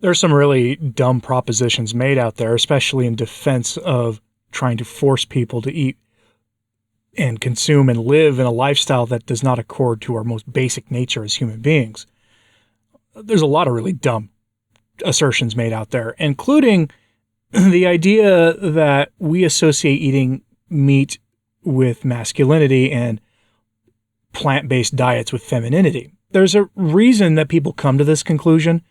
There's some really dumb propositions made out there, especially in defense of trying to force people to eat and consume and live in a lifestyle that does not accord to our most basic nature as human beings. There's a lot of really dumb assertions made out there, including the idea that we associate eating meat with masculinity and plant-based diets with femininity. There's a reason that people come to this conclusion,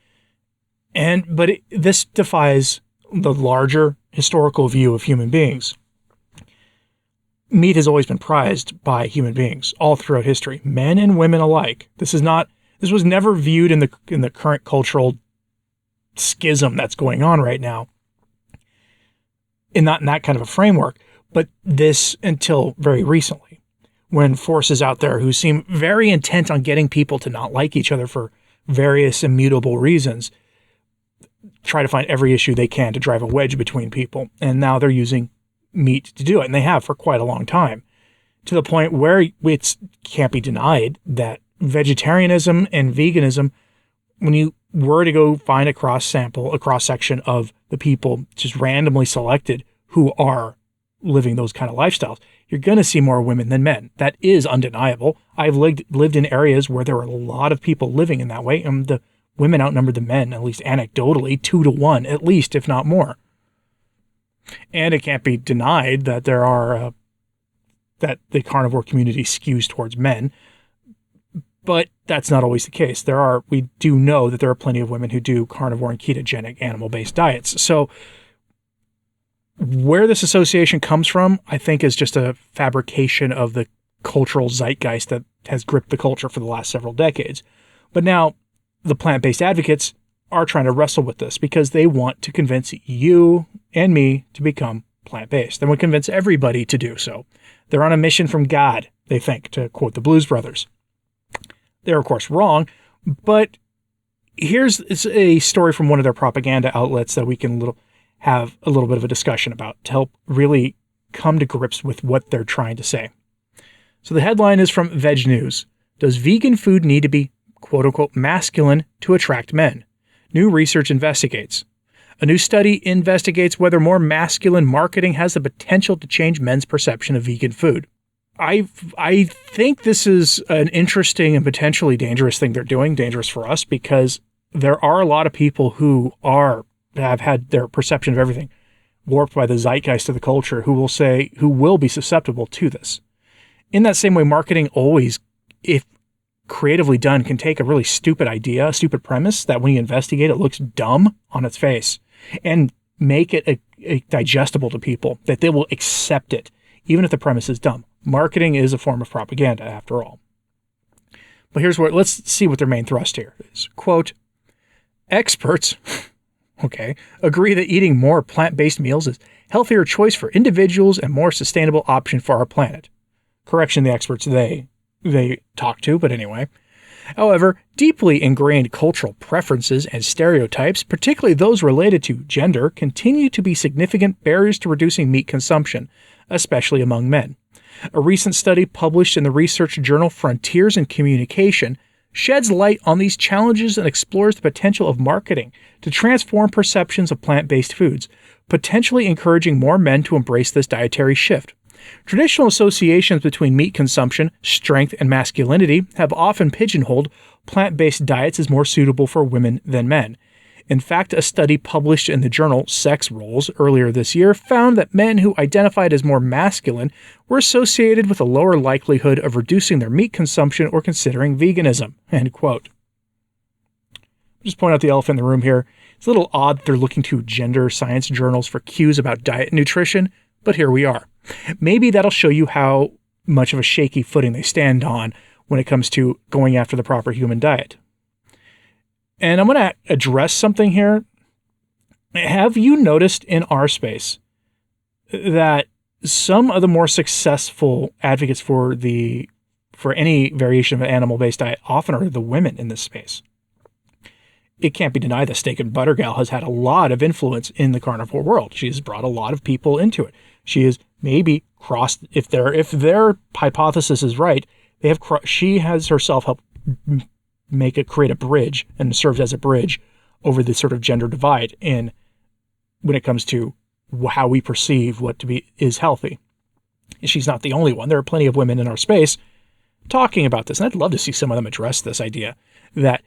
but this defies the larger historical view of human beings. Meat has always been prized by human beings all throughout history, men and women alike. This was never viewed in the current cultural schism that's going on right now, not in that kind of a framework, but this until very recently, when forces out there who seem very intent on getting people to not like each other for various immutable reasons try to find every issue they can to drive a wedge between people. And now they're using meat to do it. And they have for quite a long time, to the point where it can't be denied that vegetarianism and veganism, when you were to go find a cross-section of the people just randomly selected who are living those kind of lifestyles, you're going to see more women than men. That is undeniable. I've lived in areas where there were a lot of people living in that way, and the women outnumbered the men, at least anecdotally, 2-1, at least, if not more. And it can't be denied that that the carnivore community skews towards men, but that's not always the case. We do know that there are plenty of women who do carnivore and ketogenic animal-based diets. So where this association comes from, I think, is just a fabrication of the cultural zeitgeist that has gripped the culture for the last several decades. But now the plant-based advocates are trying to wrestle with this because they want to convince you and me to become plant-based. They want to convince everybody to do so. They're on a mission from God, they think, to quote the Blues Brothers. They're, of course, wrong, but here's a story from one of their propaganda outlets that we can have a little bit of a discussion about to help really come to grips with what they're trying to say. So the headline is from Veg News. Does vegan food need to be, quote-unquote, masculine to attract men? New research investigates. A new study investigates whether more masculine marketing has the potential to change men's perception of vegan food. I think this is an interesting and potentially dangerous thing they're doing, dangerous for us, because there are a lot of people who have had their perception of everything warped by the zeitgeist of the culture who will be susceptible to this. In that same way, marketing always, if creatively done, can take a really stupid idea, a stupid premise that when you investigate, it looks dumb on its face and make it a digestible to people, that they will accept it, even if the premise is dumb. Marketing is a form of propaganda, after all. But let's see what their main thrust here is. Quote, experts, agree that eating more plant-based meals is a healthier choice for individuals and more sustainable option for our planet. Correction, the experts they talk to, but anyway. However, deeply ingrained cultural preferences and stereotypes, particularly those related to gender, continue to be significant barriers to reducing meat consumption, especially among men. A recent study published in the research journal Frontiers in Communication sheds light on these challenges and explores the potential of marketing to transform perceptions of plant-based foods, potentially encouraging more men to embrace this dietary shift. Traditional associations between meat consumption, strength, and masculinity have often pigeonholed plant-based diets as more suitable for women than men. In fact, a study published in the journal Sex Roles earlier this year found that men who identified as more masculine were associated with a lower likelihood of reducing their meat consumption or considering veganism. End quote. Just point out the elephant in the room here. It's a little odd that they're looking to gender science journals for cues about diet and nutrition, but here we are. Maybe that'll show you how much of a shaky footing they stand on when it comes to going after the proper human diet. And I'm going to address something here. Have you noticed in our space that some of the more successful advocates for any variation of an animal-based diet often are the women in this space? It can't be denied that Steak and Butter Gal has had a lot of influence in the carnivore world. She has brought a lot of people into it. She has maybe crossed, if their hypothesis is right, she has herself helped create a bridge and served as a bridge over this sort of gender divide in when it comes to how we perceive what is healthy. She's not the only one. There are plenty of women in our space talking about this, and I'd love to see some of them address this idea that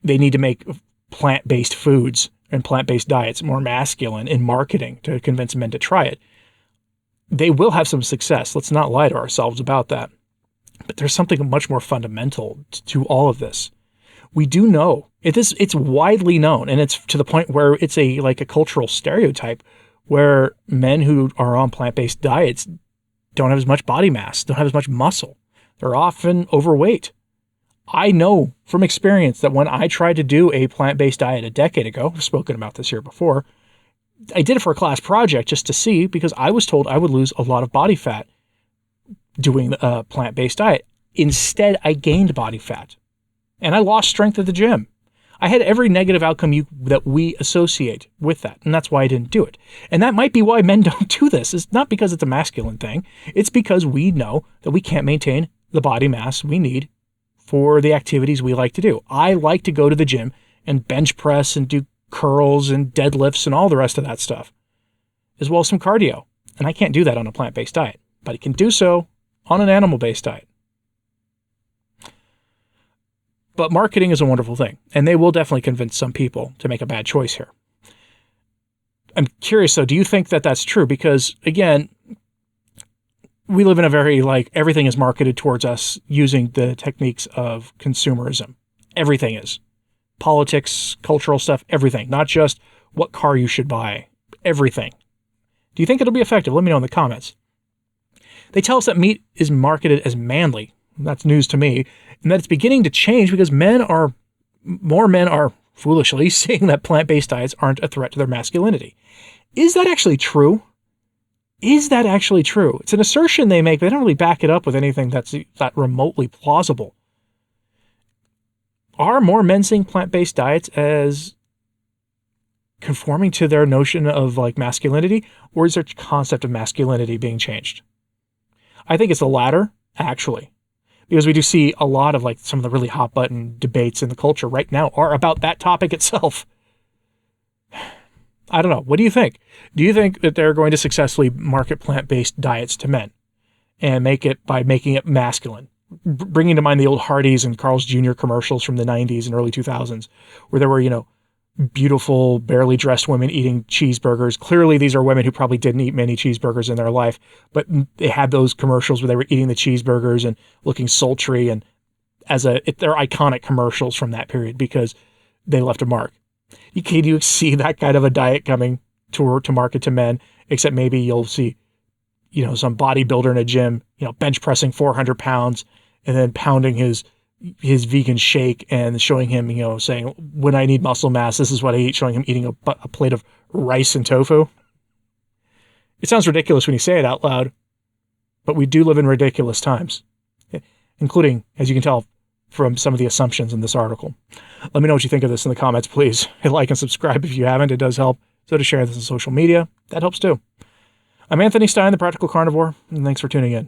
they need to make plant-based foods and plant-based diets more masculine in marketing to convince men to try it. They will have some success. Let's not lie to ourselves about that. But there's something much more fundamental to all of this. We do know, it's widely known, and it's to the point where it's a cultural stereotype where men who are on plant-based diets don't have as much body mass, don't have as much muscle. They're often overweight. I know from experience that when I tried to do a plant-based diet a decade ago, I've spoken about this here before, I did it for a class project just to see, because I was told I would lose a lot of body fat doing a plant-based diet. Instead, I gained body fat, and I lost strength at the gym. I had every negative outcome that we associate with that, and that's why I didn't do it. And that might be why men don't do this. It's not because it's a masculine thing. It's because we know that we can't maintain the body mass we need for the activities we like to do. I like to go to the gym and bench press and do curls and deadlifts and all the rest of that stuff, as well as some cardio. And I can't do that on a plant-based diet, but I can do so on an animal-based diet. But marketing is a wonderful thing, and they will definitely convince some people to make a bad choice here. I'm curious, though, do you think that that's true? Because, again, we live in a very, everything is marketed towards us using the techniques of consumerism. Everything is. Politics, cultural stuff, everything. Not just what car you should buy. Everything. Do you think it'll be effective? Let me know in the comments. They tell us that meat is marketed as manly. That's news to me. And that it's beginning to change because more men are foolishly seeing that plant-based diets aren't a threat to their masculinity. Is that actually true? Is that actually true? It's an assertion they make, but they don't really back it up with anything that's that remotely plausible. Are more men seeing plant-based diets as conforming to their notion of masculinity, or is their concept of masculinity being changed? I think it's the latter, actually, because we do see a lot of some of the really hot button debates in the culture right now are about that topic itself. I don't know. What do you think? Do you think that they're going to successfully market plant-based diets to men and by making it masculine? Bringing to mind the old Hardee's and Carl's Jr. commercials from the 90s and early 2000s, where there were, beautiful, barely dressed women eating cheeseburgers. Clearly, these are women who probably didn't eat many cheeseburgers in their life, but they had those commercials where they were eating the cheeseburgers and looking sultry, and they're iconic commercials from that period because they left a mark. Can you see that kind of a diet coming to market to men, except maybe you'll see some bodybuilder in a gym, bench pressing 400 pounds and then pounding his vegan shake and showing him, saying, when I need muscle mass, this is what I eat, showing him eating a plate of rice and tofu. It sounds ridiculous when you say it out loud, but we do live in ridiculous times, including, as you can tell from some of the assumptions in this article. Let me know what you think of this in the comments, please. Hit like and subscribe if you haven't. It does help. So to share this on social media, that helps too. I'm Anthony Stine, the Practical Carnivore, and thanks for tuning in.